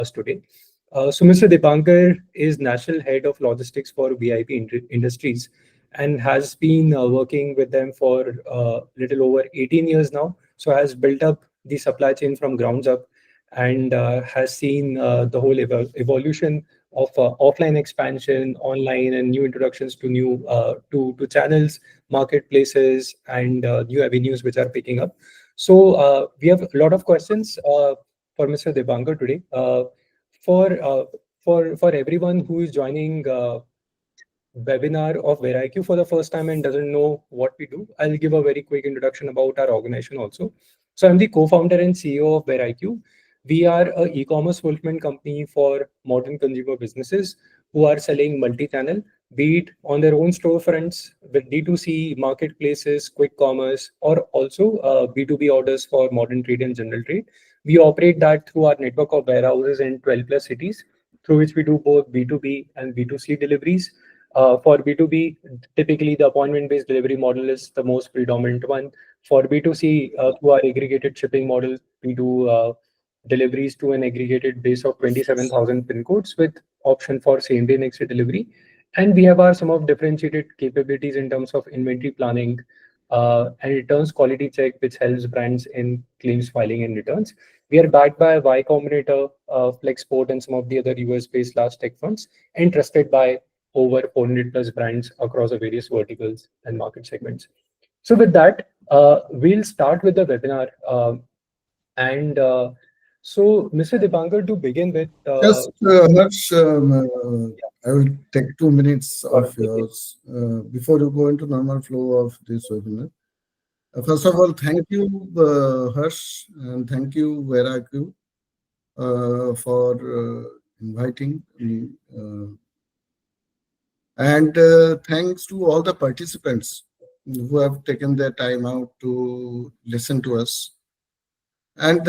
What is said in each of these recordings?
us today. So, Mr. Dipankar is National Head of Logistics for VIP Industries and has been working with them for little over 18 years now. So, has built up the supply chain from grounds up and has seen the whole evolution of offline expansion, online, and new introductions to new to channels, marketplaces, and new avenues which are picking up. So we have a lot of questions for Mr. Dipankar today. For uh, for everyone who is joining webinar of WareIQ for the first time and doesn't know what we do, I'll give a very quick introduction about our organization also. So I'm the co-founder and CEO of WareIQ. We are a e-commerce fulfillment company for modern consumer businesses who are selling multi-channel, be it on their own storefronts with D2C marketplaces, quick commerce, or also B2B orders for modern trade and general trade. We operate that through our network of warehouses in 12 plus cities, through which we do both B2B and B2C deliveries. For B2B, typically the appointment-based delivery model is the most predominant one. For B2C, through our aggregated shipping model, we do deliveries to an aggregated base of 27,000 pin codes with option for same-day, next-day delivery. And we have our some of differentiated capabilities in terms of inventory planning and returns quality check, which helps brands in claims filing and returns. We are backed by Y Combinator, Flexport, and some of the other US-based large tech firms, and trusted by over 400 plus brands across the various verticals and market segments. So with that, we'll start with the webinar. And so, Mr. Dipankar, to begin with, Just Harsh, I will take 2 minutes of yours before you go into normal flow of this webinar. First of all, thank you, Harsh, and thank you, WareIQ, for inviting me. And thanks to all the participants who have taken their time out to listen to us. And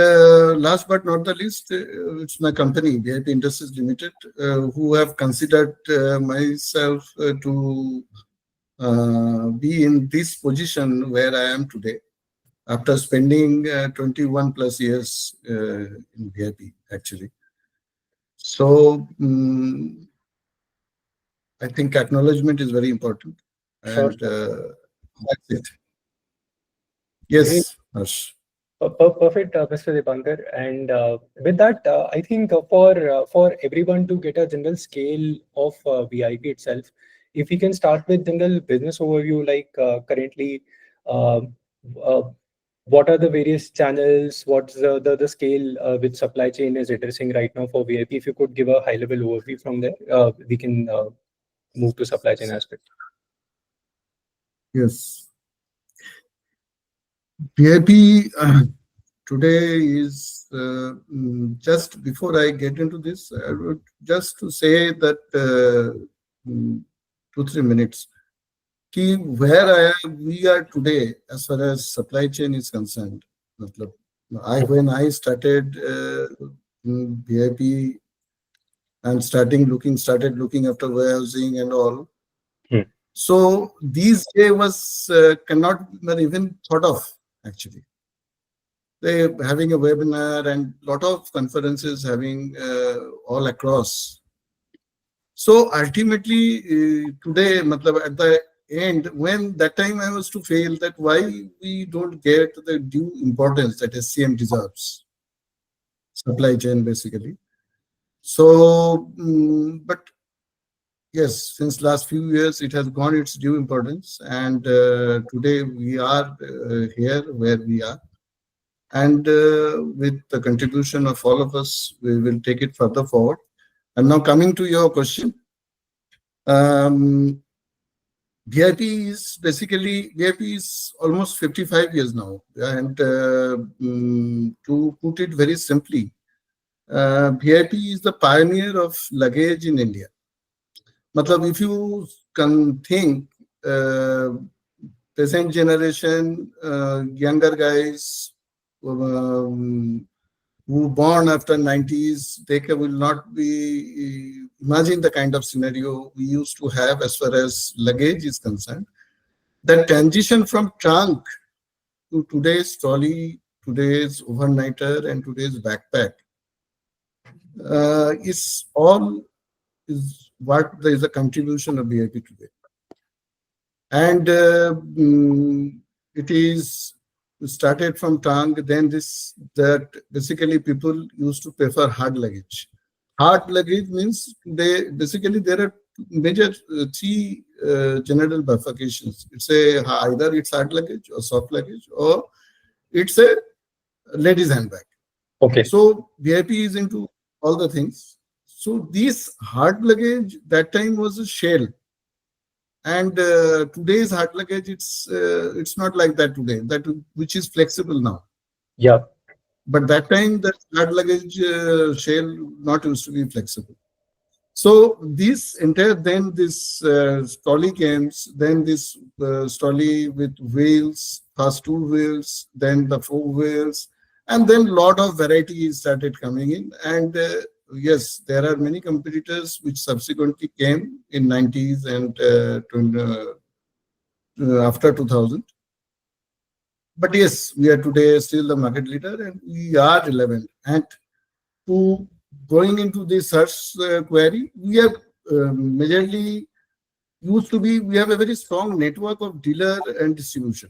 last but not the least, it's my company, VIP Industries Limited, who have considered myself to be in this position where I am today, after spending 21 plus years in VIP, actually. So I think acknowledgement is very important. And that's it. Yes, Harsh. Perfect, Mr. Dipankar. And with that, I think for everyone to get a general scale of VIP itself, if we can start with general business overview, like currently, uh, uh, what are the various channels? What's the scale which supply chain is addressing right now for VIP? If you could give a high level overview from there, we can move to supply chain aspect. Yes. VIP today is just before I get into this, I would just to say that 2-3 minutes. Where we are today as far as supply chain is concerned. When I started VIP and started looking after warehousing and all. So these days was cannot even thought of actually. They having a webinar and lot of conferences having all across. So ultimately today, at the end, when that time I was to fail that why we don't get the due importance that SCM deserves. Supply chain basically. So, but yes, since last few years it has gone its due importance, and today we are here where we are. And with the contribution of all of us, we will take it further forward. And now coming to your question, VIP is almost 55 years now. And to put it very simply, VIP is the pioneer of luggage in India. If you can think, present generation, younger guys, who born after 90s, they will not be imagine the kind of scenario we used to have as far as luggage is concerned. The transition from trunk to today's trolley, today's overnighter, and today's backpack is all is what there is a contribution of BIP today. And it is started from tongue. Then this that basically people used to prefer hard luggage. Hard luggage means they basically there are major three general bifurcations. It's a either it's hard luggage or soft luggage or it's a ladies handbag. Okay. So VIP is into all the things. So this hard luggage that time was a shell, and today's hard luggage it's not like that today. That which is flexible now. Yeah. But that time the hard luggage shell not used to be flexible. So this entire then this trolley came, then this trolley with wheels, first two wheels, then the four wheels, and then lot of varieties started coming in. And yes, there are many competitors which subsequently came in 90s and after 2000. But yes, we are today still the market leader and we are relevant. And to going into the search query, we have majorly used to be, we have a very strong network of dealer and distribution.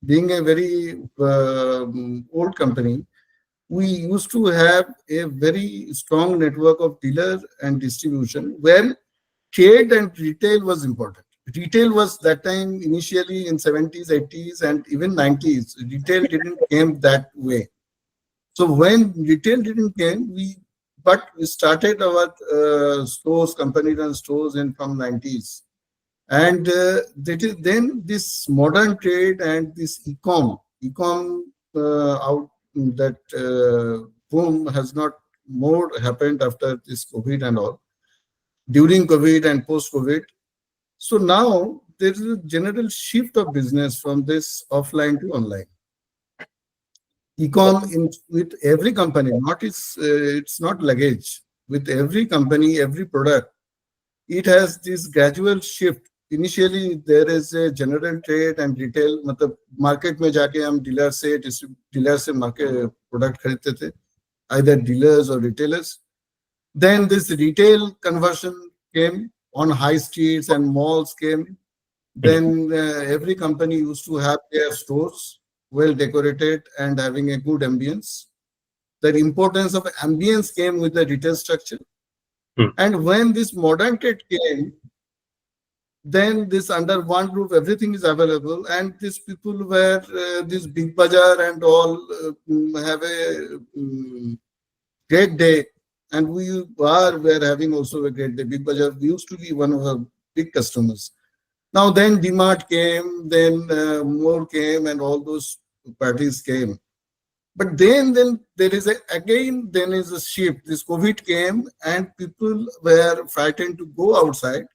Being a very old company, we used to have a very strong network of dealer and distribution where trade and retail was important. Retail was that time initially in 70s, 80s, and even 90s. Retail didn't came that way. So when retail didn't came, we started our stores, company run stores in from 90s. And that is then this modern trade and this ecom out that boom has not more happened after this COVID and all, during COVID and post-COVID. So now there is a general shift of business from this offline to online. Ecom with every company, not it's not luggage. With every company, every product, it has this gradual shift. Initially, there is a general trade and retail. मतलब market में जाके हम dealer से market product खरीदते थे, either dealers or retailers. Then this retail conversion came on high streets and malls came. Then every company used to have their stores well decorated and having a good ambience. The importance of ambience came with the retail structure. And when this modern trade came, then this under one roof, everything is available. And these people were this big bazaar and all have a great day. And we were having also a great day. Big bazaar used to be one of our big customers. Now then DMart came, then more came, and all those parties came. But then there is a shift. This COVID came and people were frightened to go outside.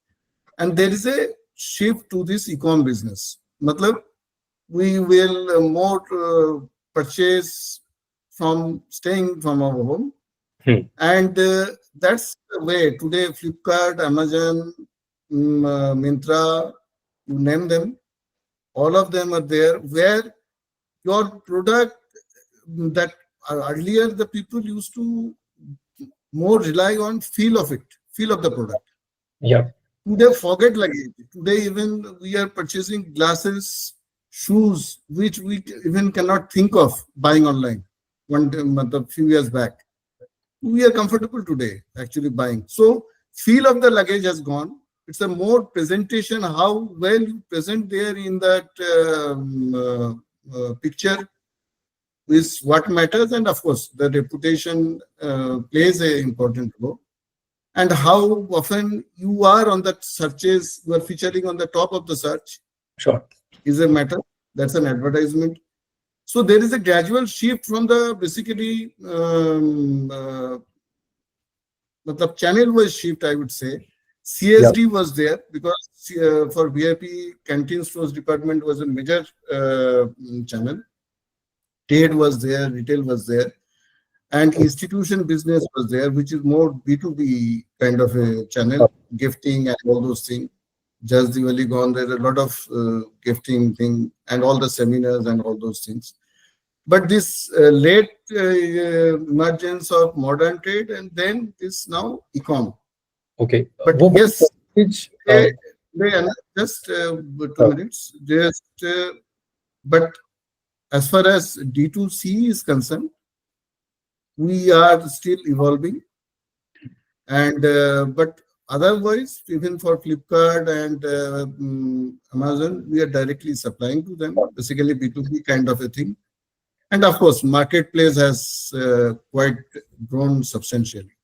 And there is a shift to this e-com business. Matlab, we will more purchase from staying from our home. And that's the way today Flipkart, Amazon, Myntra, you name them, all of them are there where your product that earlier the people used to more rely on feel of the product. Yeah. Today forget luggage. Today even we are purchasing glasses, shoes, which we even cannot think of buying online. A few years back, we are comfortable today actually buying. So feel of the luggage has gone. It's a more presentation, how well you present there in that picture is what matters. And of course, the reputation plays an important role. And how often you are on the searches, you are featuring on the top of the search. Sure. Is a matter. That's an advertisement. So there is a gradual shift from the basically the channel was shift, I would say. CSD was there because for VIP, canteen stores department was a major channel. Trade was there, retail was there, and institution business was there, which is more B2B kind of a channel, gifting and all those things. Just Diwali gone, there are a lot of gifting thing and all the seminars and all those things. But this late emergence of modern trade, and then this now e-com. Okay. But What yes, percentage? they, just 2 minutes. Just but as far as D2C is concerned, we are still evolving, and but otherwise, even for Flipkart and Amazon, we are directly supplying to them, basically B2B kind of a thing. And of course, marketplace has quite grown substantially.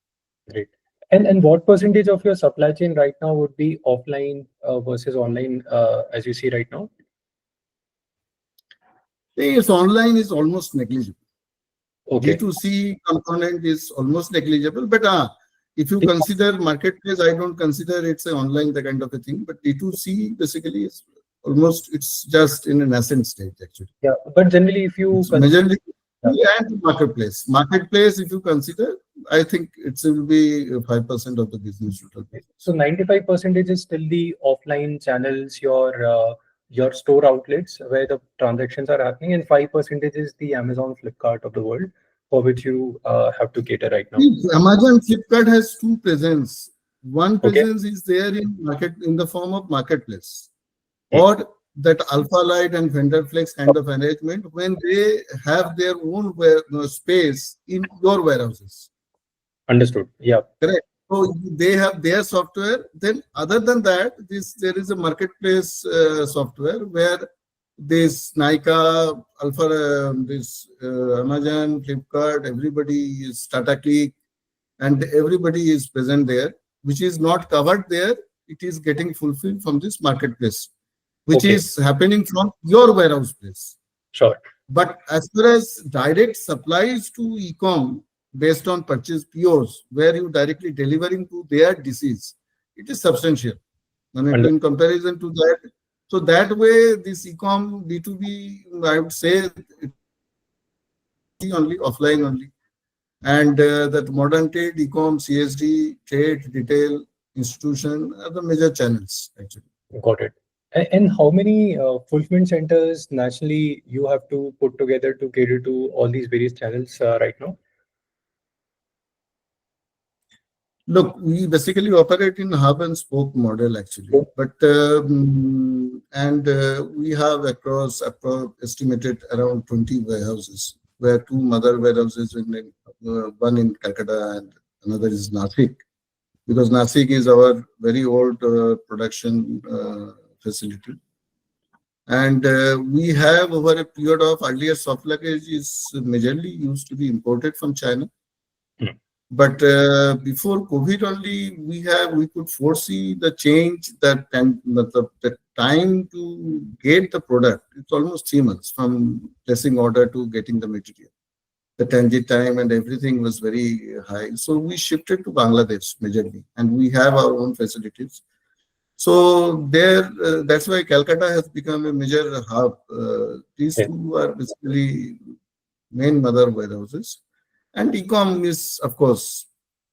Great. And what percentage of your supply chain right now would be offline versus online, as you see right now? Yes, online is almost negligible. Okay. D2C component is almost negligible, but if you consider marketplace, I don't consider it's an online the kind of a thing, but D2C basically is almost, it's just in a nascent stage actually. Yeah, but generally, if you It's majorly and marketplace. Marketplace, if you consider, I think it will be 5% of the business total. So 95% is still the offline channels, your store outlets where the transactions are happening, and 5% is the Amazon, Flipkart of the world for which you have to cater right now. Amazon, Flipkart has two presence. One Okay. presence is there in market in the form of marketplace, or that Alpha Light and Vendor Flex kind of arrangement when they have their own space in your warehouses. Understood. Yeah. Correct. So they have their software. Then, other than that, there is a marketplace software where this Nika, Alpha, Amazon, Flipkart, everybody is Tata Click, and everybody is present there, which is not covered there. It is getting fulfilled from this marketplace, which is happening from your warehouse place. Sure. But as far as direct supplies to e-com based on purchase POs, where you directly delivering to their DCs, it is substantial. And in comparison to that, so that way this e-com B2B, I would say only offline only. And that modern trade, e-com, CSD, trade, retail, institution are the major channels actually. Got it. And how many fulfillment centers nationally you have to put together to cater to all these various channels right now? Look, we basically operate in hub and spoke model actually, but we have across estimated around 20 warehouses, where two mother warehouses, one in Calcutta and another is Nashik, because Nashik is our very old production facility. And we have over a period of earlier soft luggage is majorly used to be imported from China. But before COVID only, we could foresee the change that the time to get the product. It's almost 3 months from placing order to getting the material. The transit time and everything was very high. So we shifted to Bangladesh majorly, and we have our own facilities. So there, that's why Calcutta has become a major hub. These two are basically main mother warehouses. And e-com is, of course,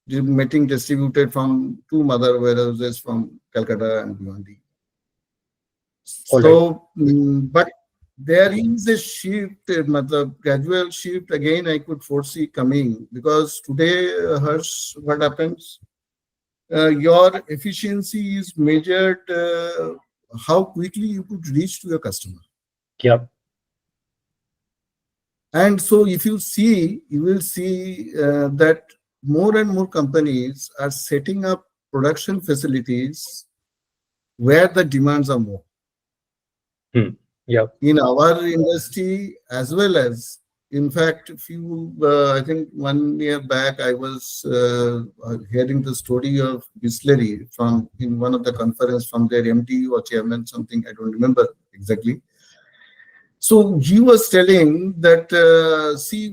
getting distributed from two mother warehouses from Calcutta and Bhiwandi. So, but there is a shift, the gradual shift again I could foresee coming, because today, Harsh, what happens? Your efficiency is measured how quickly you could reach to your customer. Yeah. And so if you see, you will see that more and more companies are setting up production facilities where the demands are more. Yeah. In our industry, as well as, in fact, I think 1 year back, I was hearing the story of Bisleri in one of the conference from their MD or chairman, something, I don't remember exactly. So he was telling that, see,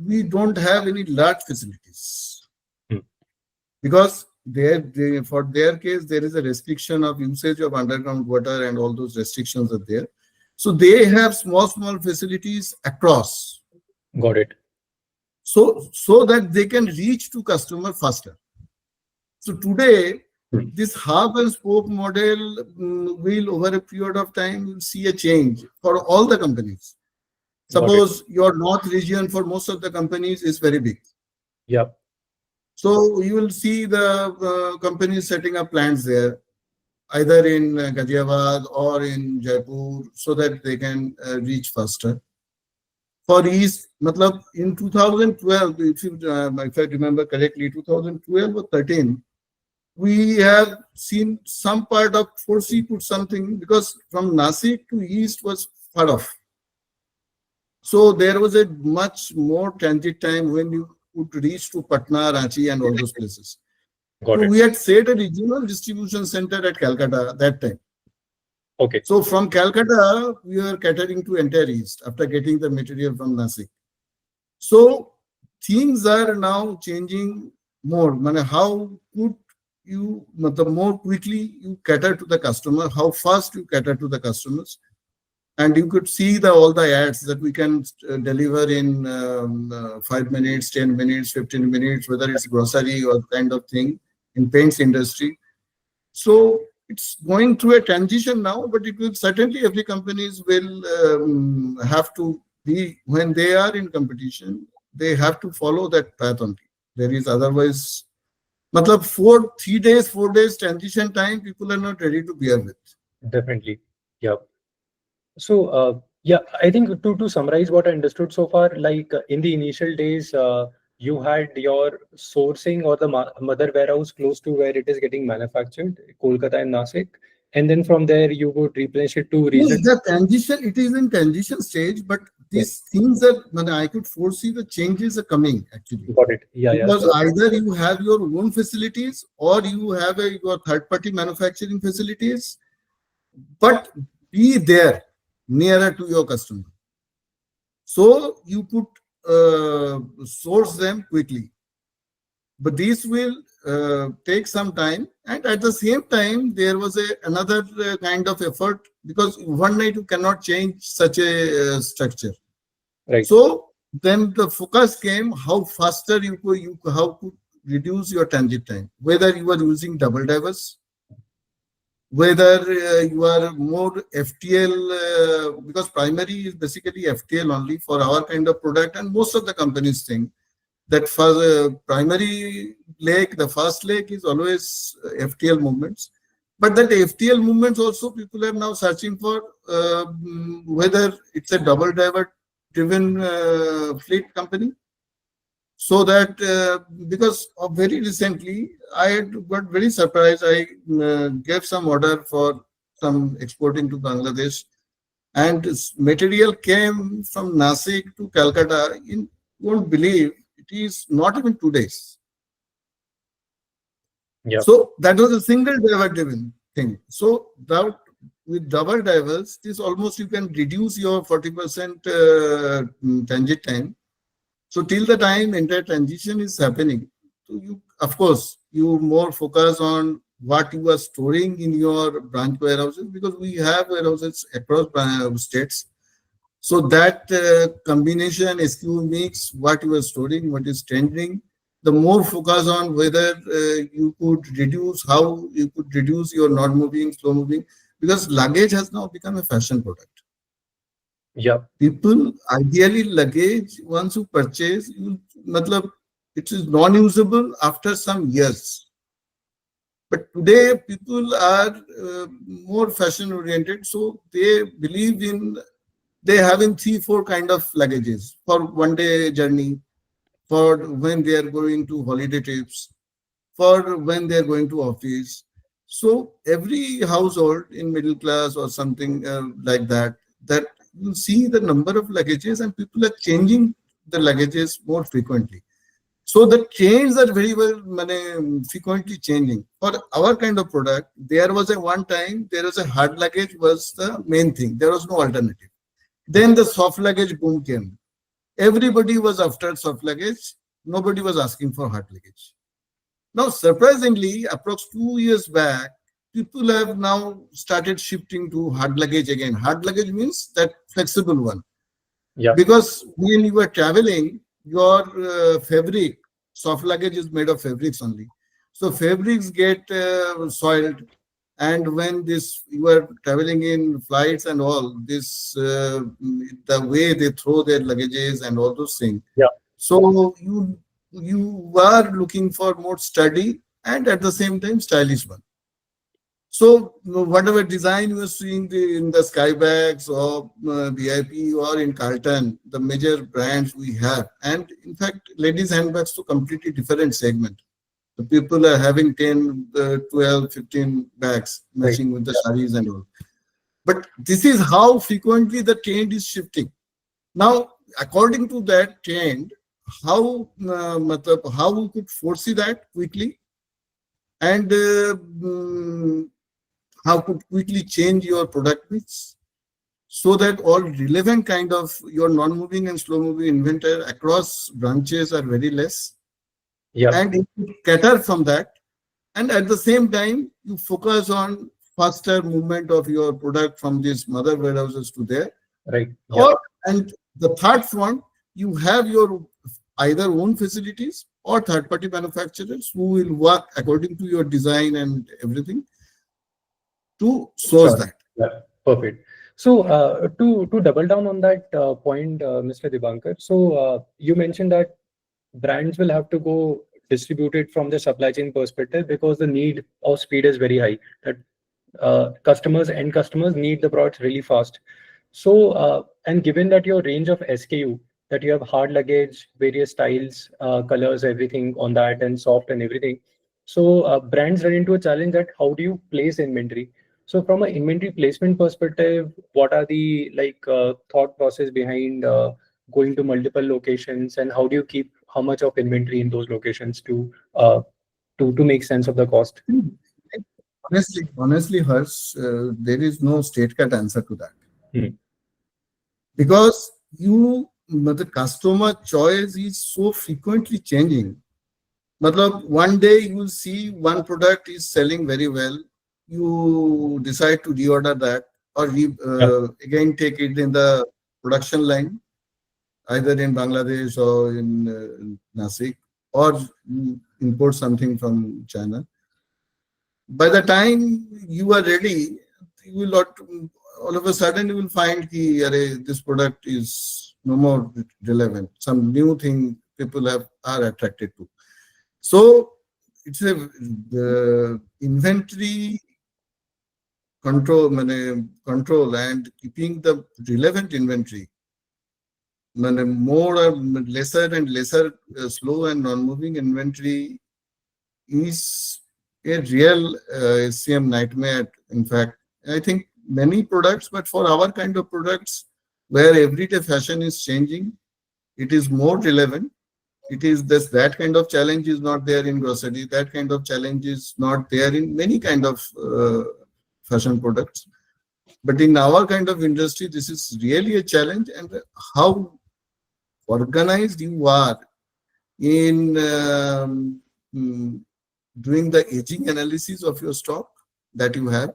we don't have any large facilities because for their case, there is a restriction of usage of underground water and all those restrictions are there. So they have small facilities across. Got it. So that they can reach to customer faster. So today, this hub and spoke model will, over a period of time, will see a change for all the companies. Suppose your north region for most of the companies is very big. Yep. So you will see the companies setting up plants there, either in Ghaziabad or in Jaipur, so that they can reach faster. For East, matlab in 2012, if I remember correctly, 2012 or 13, we have seen some part of 4C put something, because from Nasik to East was far off. So there was a much more transit time when you could reach to Patna, Ranchi, and all those places. So we had set a regional distribution center at Calcutta that time. Okay. So from Calcutta, we were catering to entire East after getting the material from Nasik. So things are now changing more. How could you, the more quickly you cater to the customer, how fast you cater to the customers. And you could see all the ads that we can deliver in 5 minutes, 10 minutes, 15 minutes, whether it's grocery or kind of thing in paints industry. So it's going through a transition now, but it will certainly, every companies will have to be, when they are in competition, they have to follow that path only. There is otherwise, matlab 3 days, 4 days transition time, people are not ready to bear with. Definitely. Yeah. So, yeah, I think to summarize what I understood so far, like in the initial days, you had your sourcing or the mother warehouse close to where it is getting manufactured, Kolkata and Nasik. And then from there, you would replenish it to regional. The transition, it is in transition stage, but these things are, I could foresee the changes are coming actually. Got it. Yeah, because either you have your own facilities or you have your third-party manufacturing facilities, but be there nearer to your customer. So you could source them quickly. But this will take some time. And at the same time, there was another kind of effort, because one night you cannot change such a structure. Right. So then the focus came how faster how to reduce your transit time, whether you are using double divers, whether you are more FTL, because primary is basically FTL only for our kind of product, and most of the companies think that for primary leg, the first leg is always FTL movements. But that FTL movements also, people are now searching for whether it's a double diver driven fleet company. So that because of very recently, I got very surprised. I gave some order for some exporting to Bangladesh, and material came from Nasik to Calcutta. You won't believe, it is not even 2 days. Yeah. So that was a single diver driven thing. So that with double divers, this almost you can reduce your 40% transit time. So till the time entire transition is happening, so you, of course, you more focus on what you are storing in your branch warehouses, because we have warehouses across states. So that combination, SKU mix, what you are storing, what is tendering, the more focus on whether you could reduce, how you could reduce your non-moving, slow-moving, because luggage has now become a fashion product. Yeah. People, ideally, luggage, once you purchase, it is non-usable after some years. But today, people are more fashion-oriented, so they believe in, they having 3-4 kind of luggages for one-day journey, for when they are going to holiday trips, for when they are going to office. So every household in middle class or something like that, that you see the number of luggages, and people are changing the luggages more frequently. So the chains are very well frequently changing. For our kind of product, there was one time, there was a hard luggage was the main thing. There was no alternative. Then the soft luggage boom came. Everybody was after soft luggage. Nobody was asking for hard luggage. Now, surprisingly, approx 2 years back, people have now started shifting to hard luggage again. Hard luggage means that flexible one. Yeah. Because when you are traveling, your fabric, soft luggage is made of fabrics only. So fabrics get soiled, And when this you are traveling in flights and all this, the way they throw their luggages and all those things. Yeah. So you are looking for more sturdy and at the same time stylish one. So whatever design you are seeing in the Skybags or VIP or in Carlton, the major brands we have, and in fact, ladies handbags to completely different segment. The people are having 10, 12, 15 bags Right. matching with the sarees and all. But this is how frequently the trend is shifting. Now, according to that trend, how we could foresee that quickly, and how could quickly change your product mix so that all relevant kind of your non-moving and slow-moving inventory across branches are very less, Yeah. and it could cater from that. And at the same time, you focus on faster movement of your product from these mother warehouses to there. Right. Yeah. Or and the third front, you have your either own facilities or third-party manufacturers who will work according to your design and everything to source Sure. that. Yeah. Perfect. So to double down on that point, Mr. Dibankar, so you mentioned that brands will have to go distributed from the supply chain perspective because the need of speed is very high. That end customers need the products really fast. So, and given that your range of SKU, that you have hard luggage, various styles, colors, everything on that, and soft and everything. So, brands run into a challenge that how do you place inventory? So, from an inventory placement perspective, what are the thought process behind going to multiple locations, and how do you keep how much of inventory in those locations to make sense of the cost? Honestly, Harsh, there is no straight cut answer to that Hmm. because the customer choice is so frequently changing. Matlab, one day you will see one product is selling very well, you decide to reorder that or Yeah. again take it in the production line, either in Bangladesh or in Nasik, or you import something from China. By the time you are ready, you will not, all of a sudden you will find that this product is no more relevant. Some new thing people are attracted to. So it's the inventory control and keeping the relevant inventory, more or lesser and lesser slow and non-moving inventory is a real SCM nightmare. In fact, I think many products, but for our kind of products where everyday fashion is changing, it is more relevant. It is this that kind of challenge is not there in grocery. That kind of challenge is not there in many kind of fashion products. But in our kind of industry, this is really a challenge. And how organized you are in doing the aging analysis of your stock that you have,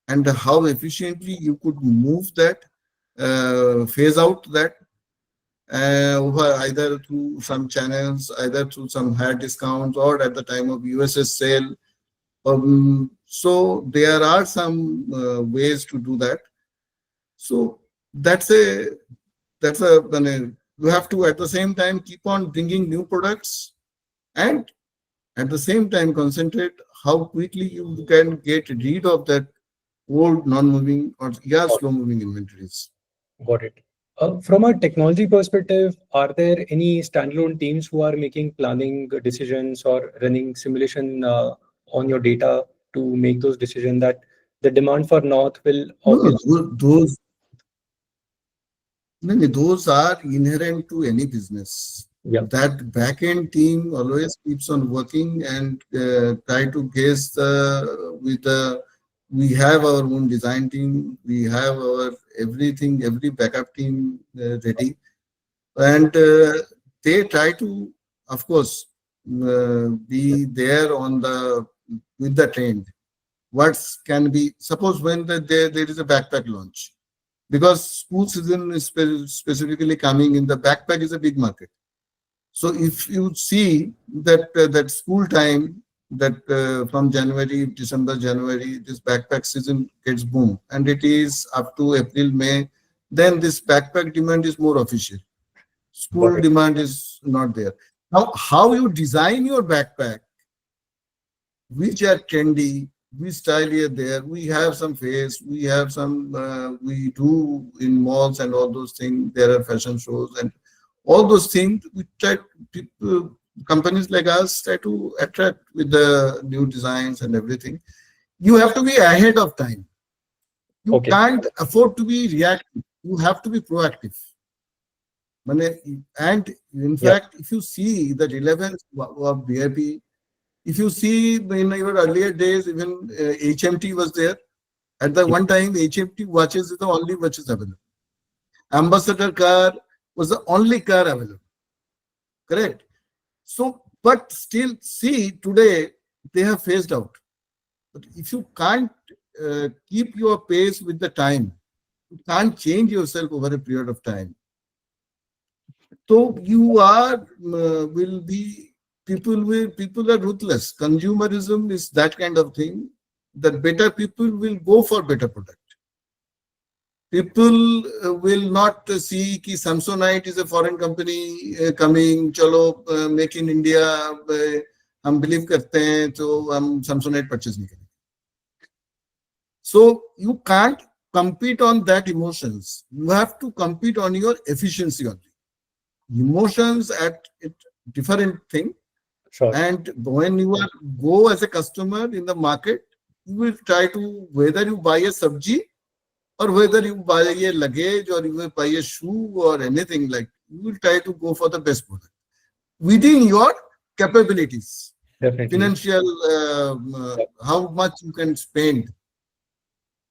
and how efficiently you could move that, phase out that over either through some channels, either through some higher discounts or at the time of USS sale. So there are some ways to do that. So that's a you have to at the same time keep on bringing new products and at the same time concentrate how quickly you can get rid of that old non-moving or slow-moving inventories. Got it. From a technology perspective, are there any standalone teams who are making planning decisions or running simulation on your data to make those decisions that the demand for North will No, no, obviously? those are inherent to any business. Yeah. That back-end team always keeps on working and try to guess we have our own design team, we have our everything, every backup team ready. And they try to, of course, be there with the trend. What can be, suppose when there is a backpack launch, because school season is specifically coming in, the backpack is a big market. So if you see that school time, that from January, December, January, this backpack season gets boom, and it is up to April, May. Then this backpack demand is more official. Got School it. demand is not there. Now, how you design your backpack, which are trendy, which style here there. We have some face, we have some, we do in malls and all those things. There are fashion shows and all those things. We try, people, companies like us try to attract with the new designs and everything. You have to be ahead of time. You Okay. can't afford to be reactive. You have to be proactive. And in Yeah. fact, if you see the relevance of BIP, if you see in your earlier days, even HMT was there. At the one time, HMT watches is the only watches available. Ambassador car was the only car available. Correct. So, but still, see today they have phased out. But if you can't keep your pace with the time, you can't change yourself over a period of time. So you are will be people are ruthless. Consumerism is that kind of thing that better people will go for better product. People will not see कि Samsonite is a foreign company coming. चलो make in India हम believe करते हैं तो हम Samsonite purchase नहीं करेंगे. So you can't compete on that emotions. You have to compete on your efficiency only. Emotions at it different thing. Sure. And when you are go as a customer in the market, you will try to whether you buy a sabji or whether you buy a luggage or you will buy a shoe or anything like you will try to go for the best product within your capabilities, Definitely. financial how much you can spend.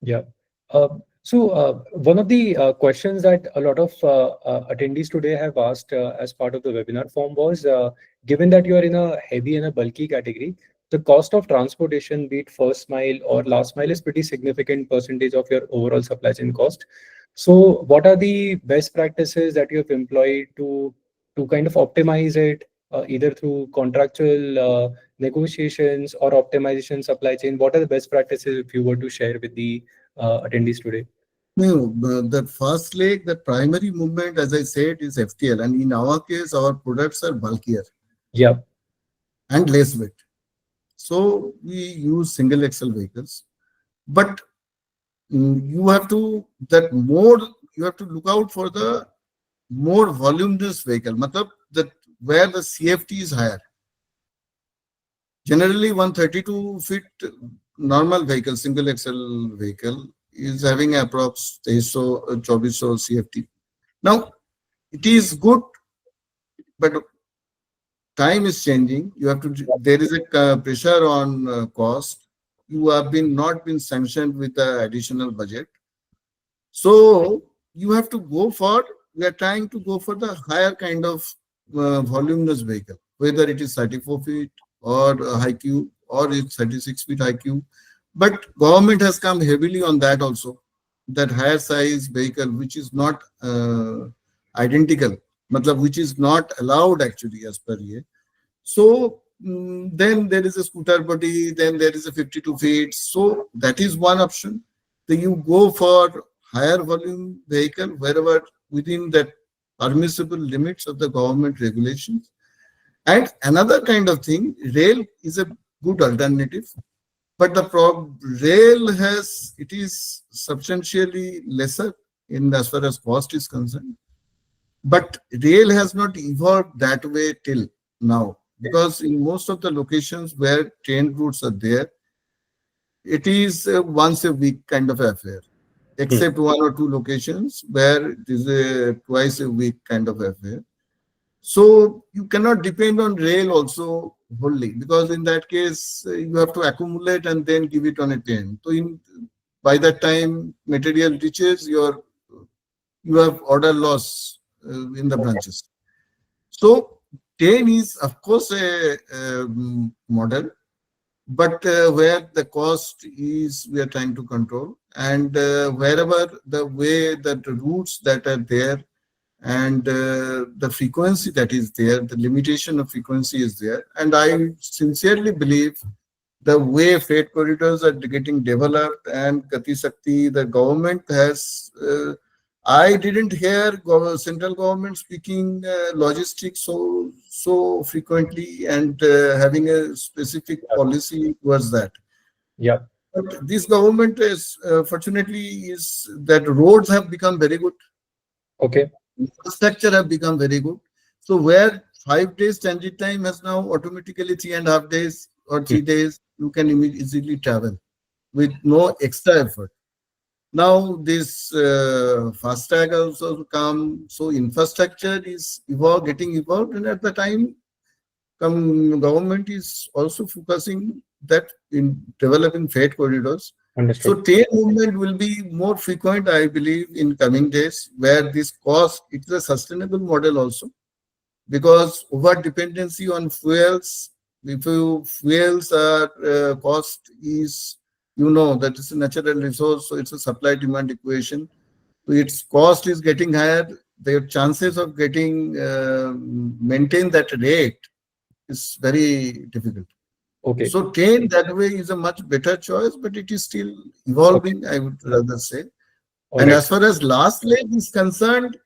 Yeah. One of the questions that a lot of attendees today have asked as part of the webinar form was, given that you are in a heavy and a bulky category, the cost of transportation, be it first mile or last mile, is pretty significant percentage of your overall supply chain cost. So, what are the best practices that you have employed to kind of optimize it, either through contractual negotiations or optimization supply chain? What are the best practices if you were to share with the attendees today? No, that first leg, the primary movement, as I said, is FTL, and in our case, our products are bulkier Yeah. and less weight. So we use single axle vehicles, but you have to that more you have to look out for the more voluminous vehicle, matlab that where the CFT is higher. Generally, 132 feet normal vehicle, single axle vehicle is having approx 2400 CFT. Now, it is good, but time is changing. You have to. There is a pressure on cost. You have been not been sanctioned with the additional budget. So you have to go for, we are trying to go for the higher kind of voluminous vehicle, whether it is 34 feet or high cube or it's 36 feet high cube. But government has come heavily on that also, that higher size vehicle, which is not identical, matlab, which is not allowed actually as per ye. So then there is a scooter body, then there is a 52 feet. So that is one option. Then you go for higher volume vehicle wherever within that permissible limits of the government regulations. And another kind of thing, rail is a good alternative, but the rail has, it is substantially lesser in as far as cost is concerned. But rail has not evolved that way till now, because in most of the locations where train routes are there, it is a once a week kind of affair, except one or two locations where it is a twice a week kind of affair. So you cannot depend on rail also wholly, because in that case you have to accumulate and then give it on a train. So by that time material reaches your, you have order loss in the branches. So 10 is of course a model, but where the cost is we are trying to control, and wherever the way that the routes that are there, and the frequency that is there, the limitation of frequency is there. And I sincerely believe the way freight corridors are getting developed and Gati Shakti, the government has. I didn't hear central government speaking logistics so frequently and having a specific policy towards that. Yeah. But this government is fortunately is that roads have become very good. Okay. Infrastructure have become very good. So where 5 days transit time has now automatically 3.5 days or 3 days, you can easily travel with no extra effort. Now this fast tag also come. So infrastructure is getting evolved, and at the time, government is also focusing that in developing freight corridors. So Understood. train movement will be more frequent, I believe, in coming days, where this cost, it's a sustainable model also, because over dependency on fuels, if fuels are cost is, that is a natural resource, so it's a supply demand equation. So its cost is getting higher, their chances of getting maintain that rate is very difficult. Okay. So train that way is a much better choice, but it is still Okay. evolving, I would rather say. All And right. as far as last leg is concerned,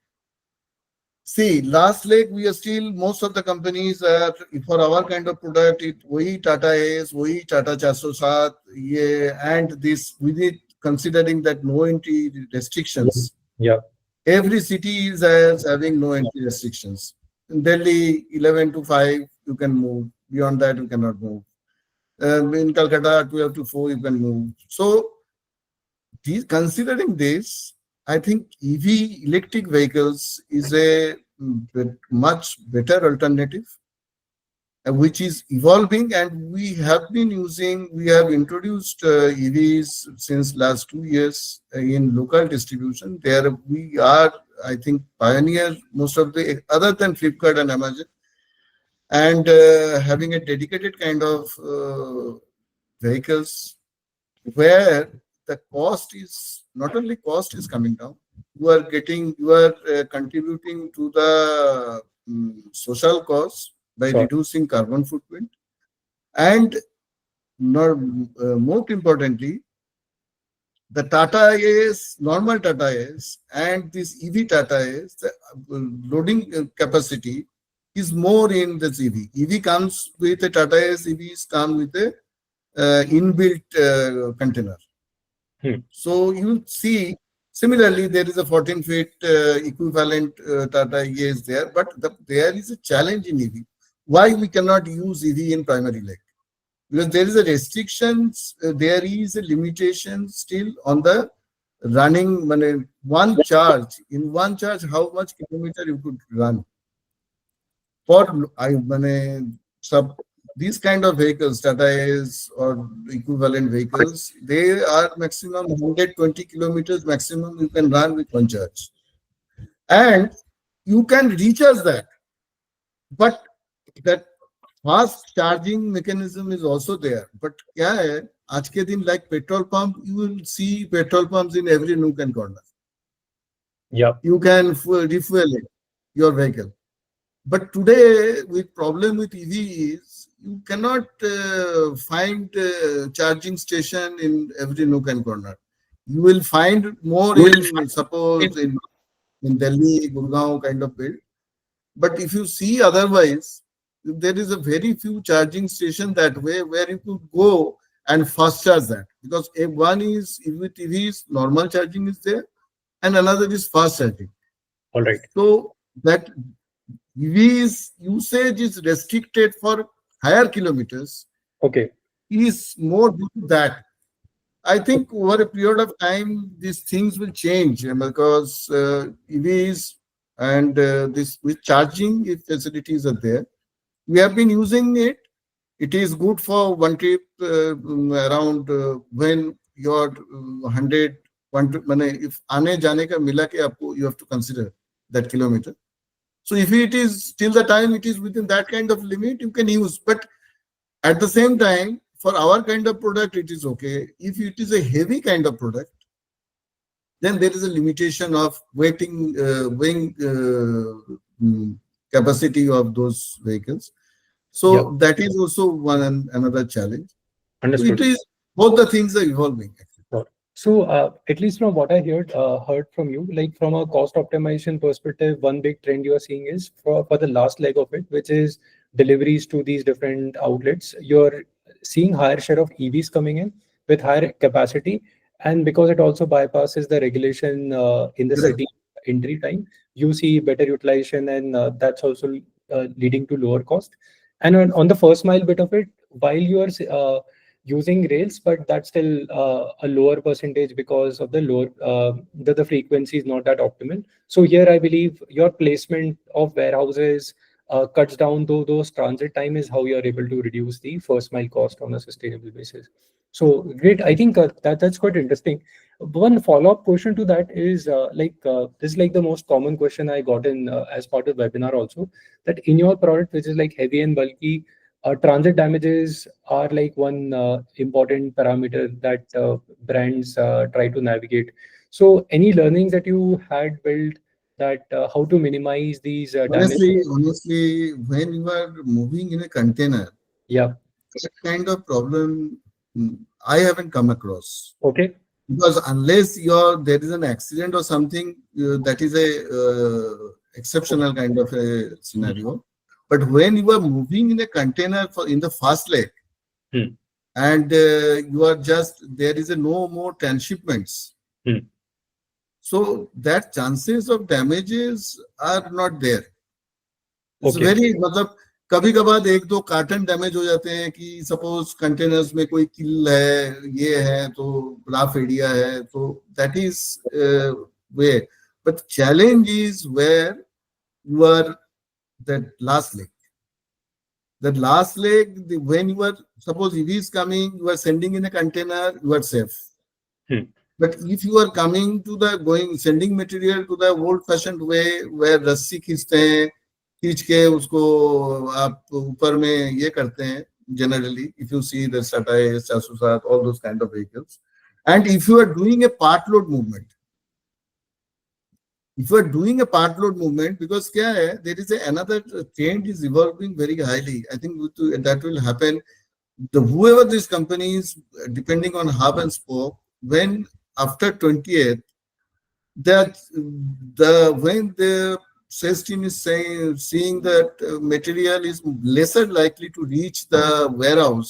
see, last leg we are still, most of the companies are, for our kind of product, it wahi Tata is, wahi Tata 407, yeah, and this, we need considering that no entry Yeah. restrictions. Yeah. Every city is as having no entry restrictions. In Delhi, 11 to 5, you can move. Beyond that, you cannot move. In Calcutta, 12 to 4, you can move. So, considering this, I think EV electric vehicles is a much better alternative, which is evolving, and we have introduced EVs since last 2 years in local distribution. There we are, I think, pioneer most of the, other than Flipkart and Amazon, and having a dedicated kind of vehicles where the cost is, not only cost is coming down, you are contributing to the social cost by Sure. reducing carbon footprint, and not, most importantly, the Tata is normal Tata is and this EV Tata is, the loading capacity is more in this EV. EV comes with a Tata is, EVs come with a inbuilt container. So you see, similarly, there is a 14 feet equivalent Tata is there, but there is a challenge in EV. Why we cannot use EV in primary leg? Because there is a restrictions, there is a limitation still on the running, one charge. In one charge, how much kilometer you could run? For sub these kind of vehicles, Tata is or equivalent vehicles, they are maximum 120 kilometers maximum you can run with one charge. And you can recharge that. But that fast charging mechanism is also there. But kya hai, aaj ke din, like petrol pump, you will see petrol pumps in every nook and corner. Yeah. You can refuel it, your vehicle. But today, with problem with EV is you cannot find charging station in every nook and corner. You will find more in, suppose, in Delhi, Gurgaon kind of build. But if you see otherwise, there is a very few charging station that way where you could go and fast charge that. Because if one is with EVs, normal charging is there, and another is fast charging. All right. So that EV's usage is restricted for higher kilometers Okay. is more due to that. I think over a period of time, these things will change because EVs and this with charging if facilities are there. We have been using it. It is good for one trip around when you're 100, if आने जाने का मिला के आपको you have to consider that kilometer. So if it is till the time it is within that kind of limit, you can use. But at the same time, for our kind of product, it is okay. If it is a heavy kind of product, then there is a limitation of weighing capacity of those vehicles. Yeah, So that is also one another challenge. So it understood. is both the things are evolving. Got it. So, at least from what I heard from you, like from a cost optimization perspective, one big trend you are seeing is for the last leg of it, which is deliveries to these different outlets. You're seeing higher share of EVs coming in with higher capacity, and because it also bypasses the regulation in the Correct. city entry time, you see better utilization, and that's also leading to lower cost. And on the first mile bit of it, while you are using rails, but that's still a lower percentage because of the lower the frequency is not that optimal. So here I believe your placement of warehouses cuts down those transit time is how you're able to reduce the first mile cost on a sustainable basis. So great. I think that's quite interesting. One follow-up question to that is this is like the most common question I got in as part of webinar also, that in your product, which is like heavy and bulky, transit damages are like one important parameter that brands try to navigate. So, any learnings that you had built that how to minimize these damage? Honestly, when you are moving in a container, Yeah. that kind of problem I haven't come across. Okay. Because unless there is an accident or something, that is a Okay. exceptional kind of a Hmm. scenario. But when you are moving in a container in the fast leg, Hmm. and you are just there is a no more transshipments, Hmm. so that chances of damages are not there. It's Okay. very मतलब कभी कभार एक दो carton damage हो जाते हैं कि suppose containers में कोई किल है, ये है तो ब्लाफ एरिया है, तो that is way but challenge is where you are that last leg. That last leg, when you are, suppose EV is coming, you are sending in a container, you are safe. Hmm. But if you are coming to sending material to the old-fashioned way, where रस्सी खींचते हैं, खींच के उसको आप ऊपर में ये करते हैं, generally, if you see the Satai, Chasusat, all those kind of vehicles, and if you are doing a part load movement, because क्या है, there is another trend is evolving very highly. I think that will happen. Whoever these companies, depending on hub and spoke, when after 28th, that when the sales team is seeing that material is lesser likely to reach the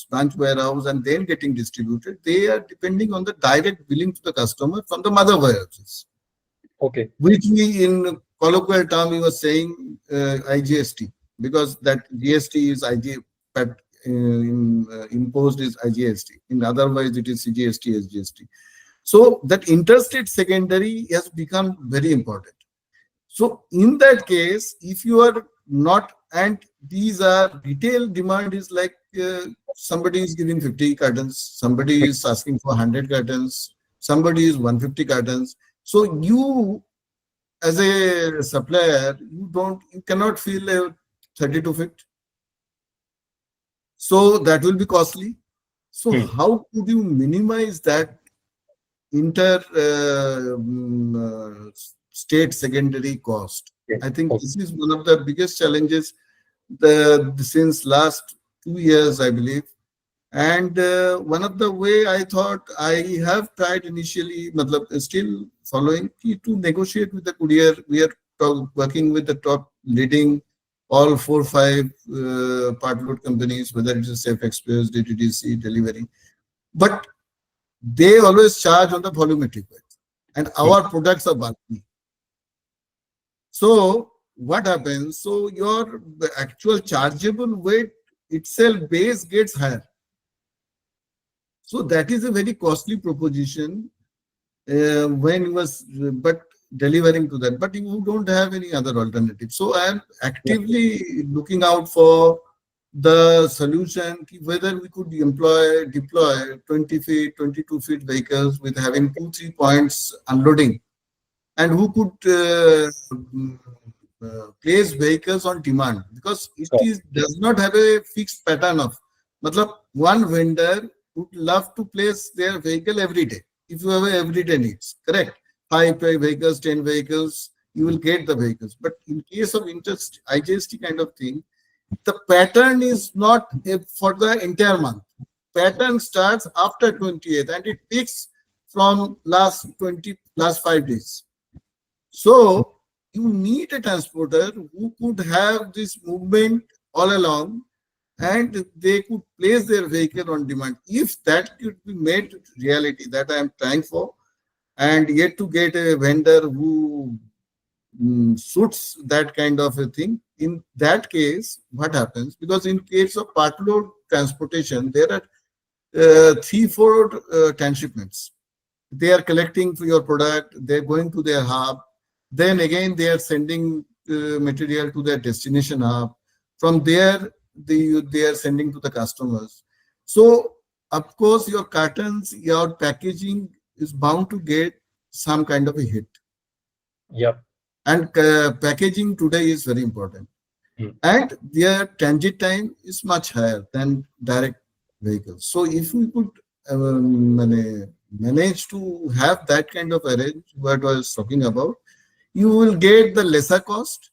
branch warehouse, and then getting distributed, they are depending on the direct billing to the customer from the mother warehouses, Okay. which we in colloquial term we were saying IGST, because that GST is IG, but imposed is IGST. In otherwise, it is CGST, SGST. So that interstate secondary has become very important. So in that case, if you are not, and these are retail demand is like somebody is giving 50 cartons, somebody is asking for 100 cartons, somebody is 150 cartons. So you as a supplier, you cannot fill a 32 feet. So that will be costly. So Hmm. how could you minimize that inter state secondary cost? Okay. I think Okay. this is one of the biggest challenges since last 2 years, I believe. And one of the way I thought I have tried initially, matlab, still following to negotiate with the courier. We are working with the top leading all 4 5 part load companies, whether it is Safe Express, DTDC, delivery. But they always charge on the volumetric weight, and Hmm. our products are bulky. So what happens? So the actual chargeable weight itself base gets higher. So that is a very costly proposition when you was but delivering to that. But you don't have any other alternative. So I am Yeah. actively looking out for the solution, whether we could deploy 20 feet, 22 feet vehicles with having 2 3 points unloading, and who could place vehicles on demand, because it So, is does not have a fixed pattern of. Matlab, one vendor would love to place their vehicle every day if you have a everyday needs, correct? five vehicles, 10 vehicles, you will get the vehicles. But in case of interest IGST kind of thing, the pattern is not for the entire month. Pattern starts after 28th and it peaks from last 5 days. So you need a transporter who could have this movement all along and they could place their vehicle on demand. If that could be made reality, that I am trying for, and yet to get a vendor who suits that kind of a thing. In that case, what happens? Because in case of part load transportation, there are three, four transshipments. They are collecting for your product, they're going to their hub, then again they are sending material to their destination hub. From there, they are sending to the customers. So, of course, your cartons, your packaging is bound to get some kind of a hit. Yep. And packaging today is very important. And their transit time is much higher than direct vehicles. So if we could manage to have that kind of arrange, what I was talking about, you will get the lesser cost.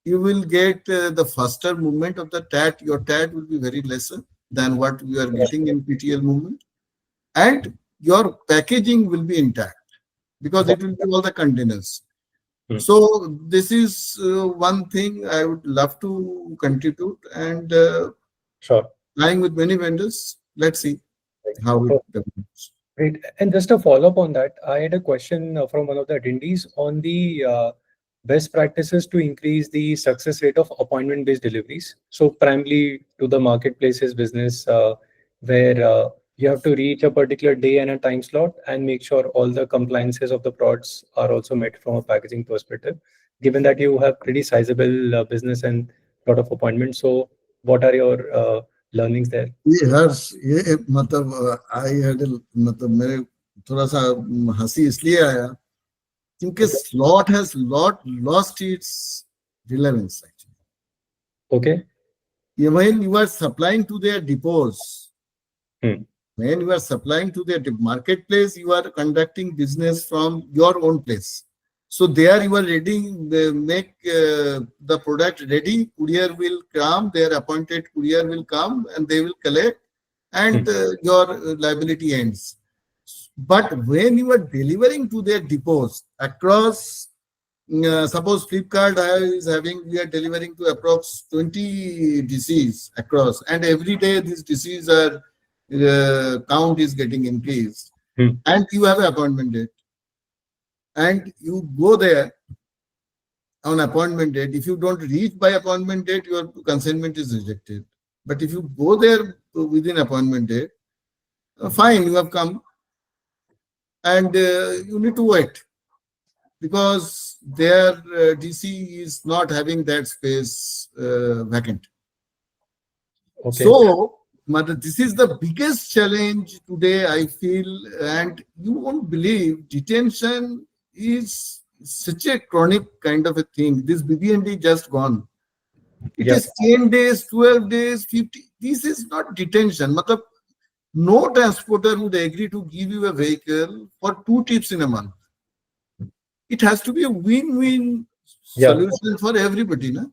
You will get the faster movement of the TAT. Your TAT will be very lesser than what you are getting in PTL movement. And your packaging will be intact because it will be all the containers. So this is one thing I would love to contribute and Sure. lying with many vendors. Let's see how it develops. Great. And just a follow-up on that, I had a question from one of the attendees on the best practices to increase the success rate of appointment-based deliveries. So primarily to the marketplaces business where you have to reach a particular day and a time slot and make sure all the compliances of the products are also met from a packaging perspective. Given that you have pretty sizable business and lot of appointments, so what are your learnings there? ये हर्ष ये मतलब I had मतलब मेरे थोड़ा सा हंसी इसलिए आया क्योंकि slot has lost its relevance actually. Okay. When you are supplying to their depots, Hmm. when you are supplying to their marketplace, you are conducting business from your own place. So there you are ready, they make the product ready, courier will come, their appointed courier will come and they will collect and your liability ends. But when you are delivering to their depots across, suppose Flipkart is having, we are delivering to approx 20 DCs across and every day these DCs are, count is getting increased and you have an appointment date. And you go there on appointment date. If you don't reach by appointment date, your consignment is rejected. But if you go there within appointment date, fine, you have come and you need to wait because their DC is not having that space vacant. Okay. So, this is the biggest challenge today, I feel, and you won't believe detention is such a chronic kind of a thing. This BBND just gone. It is 10 days, 12 days, 50. This is not detention. Matlab, no transporter would agree to give you a vehicle for 2 trips in a month. It has to be a win-win solution for everybody. Na?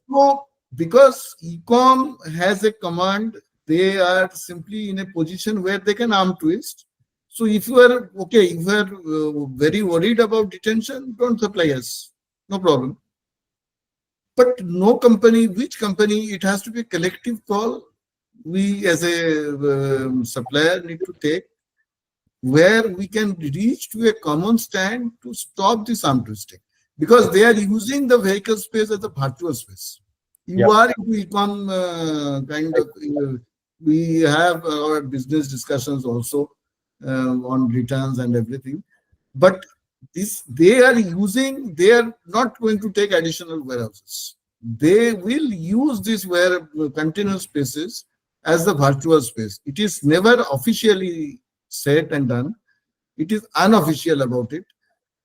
So, because ecom has a command, they are simply in a position where they can arm twist. So if you are okay, if you are very worried about detention, don't supply us. No problem. But no company, which company, it has to be a collective call. We as a supplier need to take where we can reach to a common stand to stop this arm twisting. Because they are using the vehicle space as a virtual space. You are into ecom kind of, we have our business discussions also on returns and everything. But this they are using, they are not going to take additional warehouses. They will use these container spaces as the virtual space. It is never officially said and done. It is unofficial about it.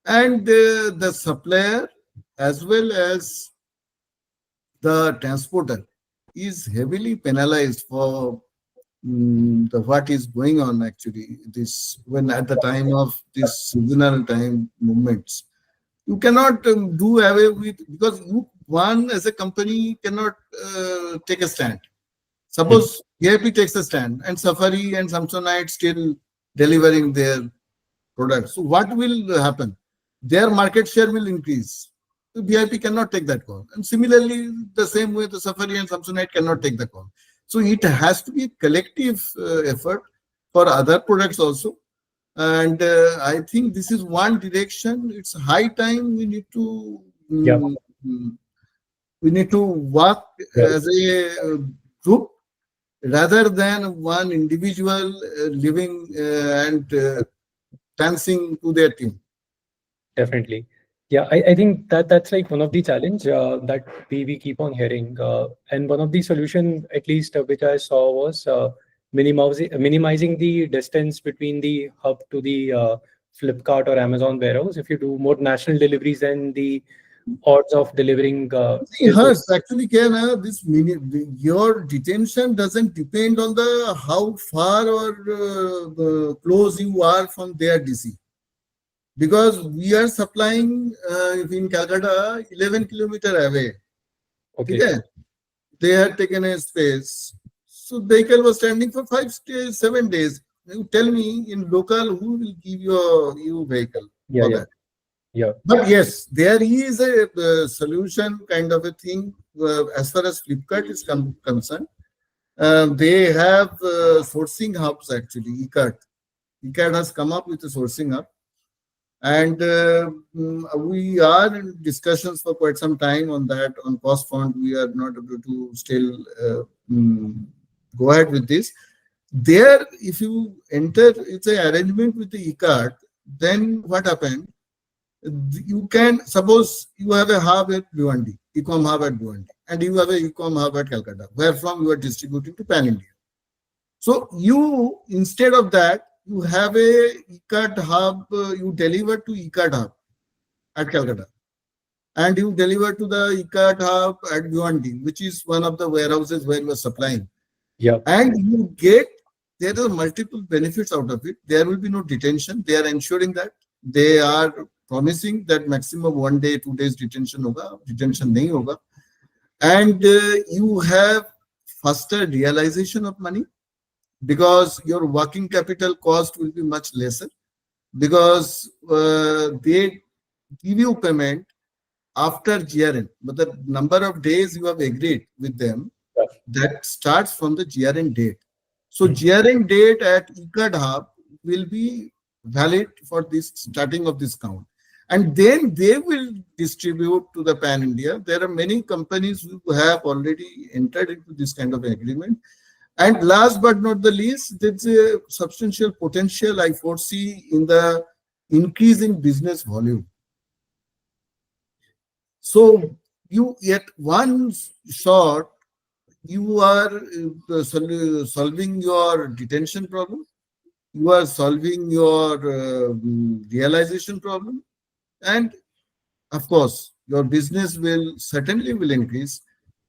And the supplier as well as the transporter is heavily penalized for the what is going on actually. This when at the time of this seasonal time movements, you cannot do away with, because you one as a company cannot take a stand. Hmm. Suppose VIP takes a stand and Safari and Samsonite still delivering their products. So what will happen? Their market share will increase. The VIP cannot take that call. And similarly, the same way the Safari and Samsonite cannot take the call. So it has to be a collective effort for other products also. And I think this is one direction. It's high time we need to Yeah. mm, we need to work Right. as a group rather than one individual living and dancing to their tune. Definitely. Yeah, I think that's like one of the challenge that we keep on hearing. And one of the solution, at least which I saw, was minimizing the distance between the hub to the Flipkart or Amazon warehouse. If you do more national deliveries, then the odds of delivering See, still go. hers actually can your detention doesn't depend on the how far or close you are from their DC, because we are supplying in Calcutta 11 kilometer away. Okay. Okay, they had taken a space, so vehicle was standing for 5 days, 7 days. You tell me in local who will give you vehicle Yeah, for yeah, that? yeah, But yes, there is a solution kind of a thing as far as Flipkart is concerned. They have sourcing hubs actually. ECAT has come up with a sourcing hub, and we are in discussions for quite some time on that. On cost front, we are not able to still mm, go ahead with this. There, if you enter, it's an arrangement with the ECAT. Then what happened? You can suppose you have a hub at Bhiwandi, ecom hub at Bhiwandi, and you have a ecom hub at Calcutta, where from you are distributing to pan India. So you instead of that, you have a ECAT hub. You deliver to ECAT hub at Calcutta, and you deliver to the ECAT hub at Bhiwandi, which is one of the warehouses where you are supplying, yeah, and you get there are multiple benefits out of it. There will be no detention. They are ensuring that they are promising that maximum 1 day, 2 days detention hoga, detention nahi hoga, and you have faster realization of money because your working capital cost will be much lesser because they give you payment after GRN, but the number of days you have agreed with them yeah. that starts from the GRN date. So Hmm. GRN date at ECAD Hub will be valid for this starting of this count. And then they will distribute to the pan India. There are many companies who have already entered into this kind of agreement. And last but not the least, there's a substantial potential I foresee in the increasing business volume. So you at one shot you are solving your detention problem, you are solving your realization problem, and of course your business will certainly will increase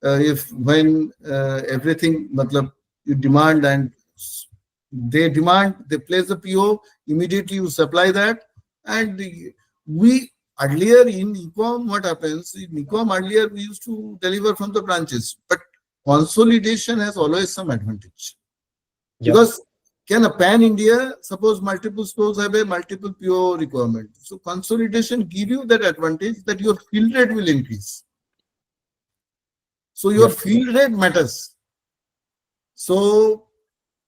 if when everything matlab, you demand and they demand, they place the PO, immediately you supply that. And we earlier in ecom, what happens in ecom, earlier we used to deliver from the branches, but consolidation has always some advantage Yeah. because can a pan India, suppose multiple stores have a multiple PO requirement. So consolidation give you that advantage that your fill rate will increase. So your Yeah. fill rate matters. So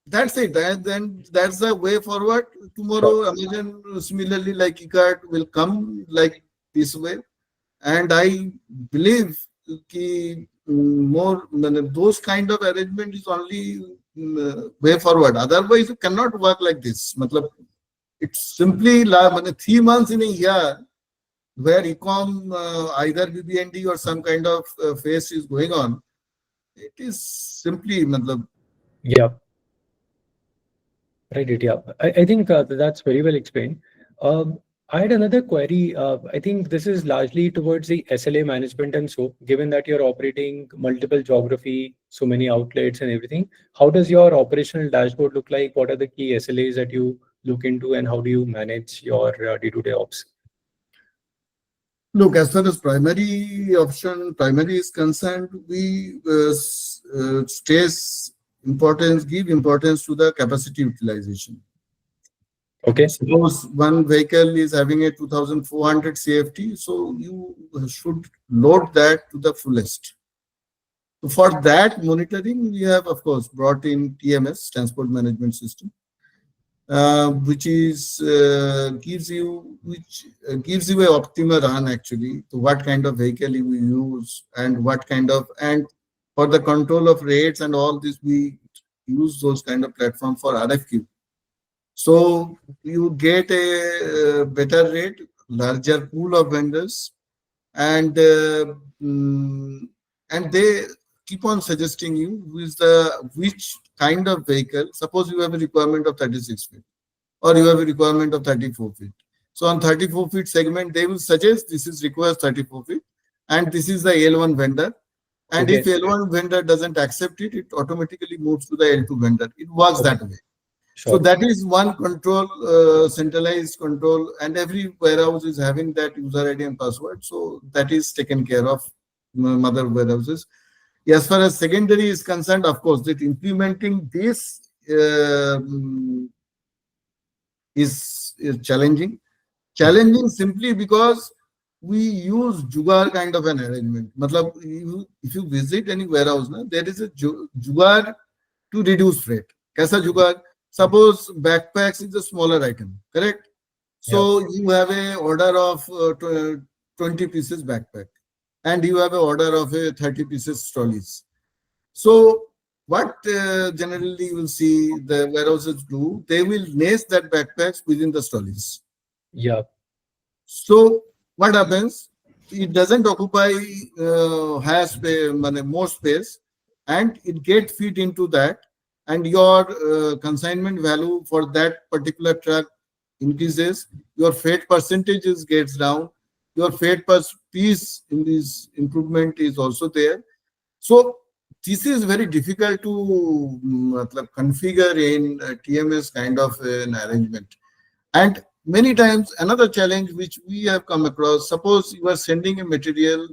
that's it. And then that's the way forward. Sure. Tomorrow, Amazon similarly like eCart will come like this way. And I believe ki, more those kind of arrangement is only way forward. Otherwise, you cannot work like this. Matlab, it's simply 3 months in a year where ecom either BBND or some kind of phase is going on. It is simply matlab, Yeah. Right. Yeah. I think that's very well explained. I had another query. I think this is largely towards the SLA management and so, given that you're operating multiple geography, so many outlets and everything, how does your operational dashboard look like? What are the key SLAs that you look into and how do you manage your day-to-day ops? Look, as far as primary is concerned, we give importance to the capacity utilization. Okay. Suppose one vehicle is having a 2400 CFT, so you should load that to the fullest. So for that monitoring, we have, of course, brought in TMS, Transport Management System, which gives you a optimal run actually to what kind of vehicle you use and and for the control of rates and all this, we use those kind of platform for RFQ. So you get a better rate, larger pool of vendors, and and they keep on suggesting you which kind of vehicle. Suppose you have a requirement of 36 feet or you have a requirement of 34 feet. So on 34 feet segment, they will suggest this is requires 34 feet and this is the L1 vendor. And if L1 vendor doesn't accept it, it automatically moves to the L2 vendor. It works that way. Sure. So that is one control, centralized control, and every warehouse is having that user ID and password. So that is taken care of mother warehouses. As far as secondary is concerned, of course, that implementing this is challenging. Challenging simply because we use jugaad kind of an arrangement. Matlab, if you visit any warehouse, there is a jugaad to reduce freight. Kaisa jugaad? Suppose backpacks is a smaller item, correct? So you have a order of 20 pieces backpack and you have an order of 30 pieces trolleys. So what generally you will see the warehouses do, they will nest that backpacks within the trolleys. Yeah. So what happens? It doesn't occupy more space and it gets fit into that, and your consignment value for that particular truck increases, your freight percentages gets down, your freight per piece in this improvement is also there. So this is very difficult to configure in TMS kind of an arrangement. And many times another challenge which we have come across, suppose you are sending a material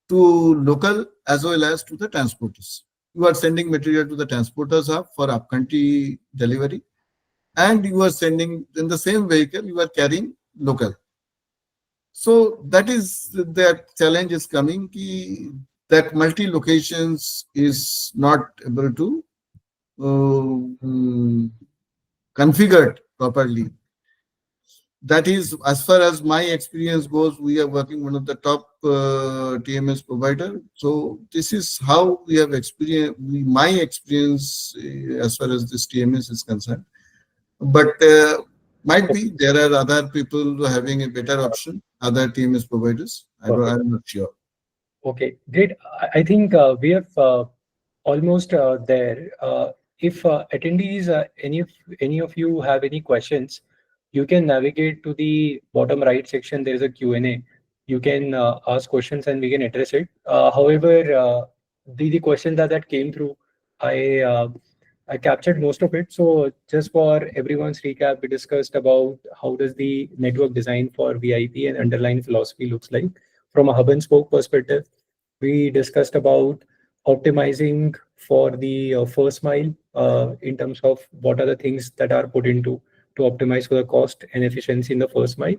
to local as well as to the transporters. You are sending material to the transporters hub for up-country delivery, and you are sending in the same vehicle, you are carrying local. So that is that challenge is coming, that multi-locations is not able to configured properly. That is, as far as my experience goes, we are working one of the top TMS provider. So this is how we have experienced, my experience as far as this TMS is concerned. But might be there are other people having a better option, other TMS providers. I'm not sure. Okay, great. I think we have almost there. If attendees, any of you have any questions, you can navigate to the bottom right section. There is a Q&A. You can ask questions and we can address it. However, the questions that came through, I captured most of it. So just for everyone's recap, we discussed about how does the network design for VIP and underlying philosophy looks like from a hub and spoke perspective. We discussed about optimizing for the first mile in terms of what are the things that are put into to optimize for the cost and efficiency in the first mile,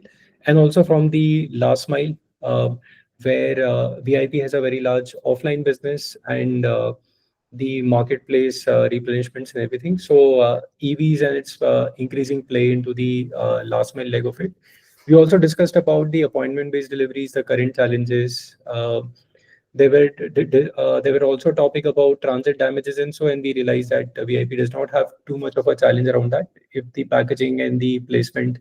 and also from the last mile where VIP has a very large offline business and the marketplace replenishments and everything. So EVs and its increasing play into the last mile leg of it. We also discussed about the appointment-based deliveries, the current challenges. They were also topic about transit damages and so, and we realized that VIP does not have too much of a challenge around that if the packaging and the placement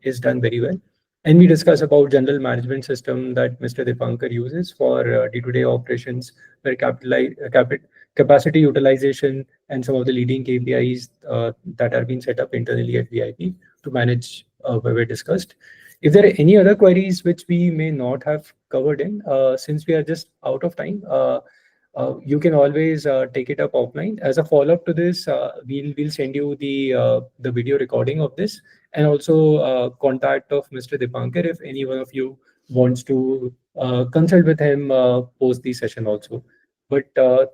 is done very well. And we discussed about general management system that Mr. Dipankar uses for day-to-day operations, where capacity utilization and some of the leading KPIs that are being set up internally at VIP to manage were discussed. If there are any other queries which we may not have covered in, since we are just out of time, you can always take it up offline. As a follow-up to this, we'll send you the video recording of this, and also contact of Mr. Dipankar if any one of you wants to consult with him post the session also. But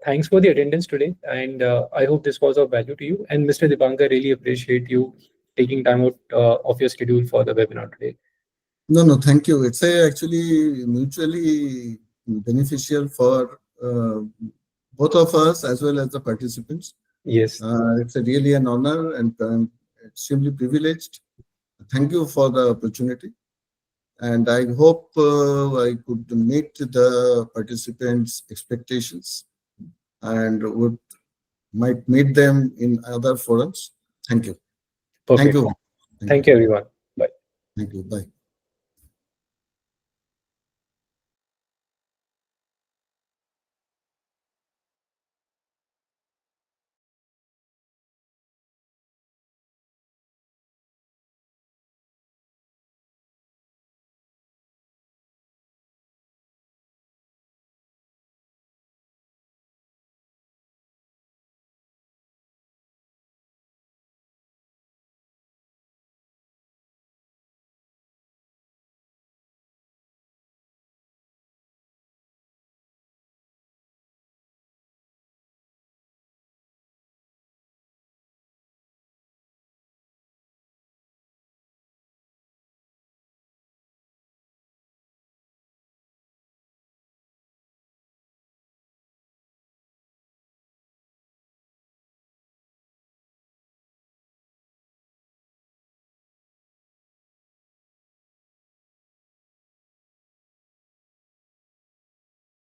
thanks for the attendance today, and I hope this was of value to you. And Mr. Dipankar, really appreciate you taking time out of your schedule for the webinar today. No, thank you. It's actually mutually beneficial for both of us as well as the participants. Yes. It's really an honor, and I'm extremely privileged. Thank you for the opportunity. And I hope I could meet the participants' expectations and might meet them in other forums. Thank you. Perfect. Thank you. Thank you, everyone. Bye. Thank you. Bye.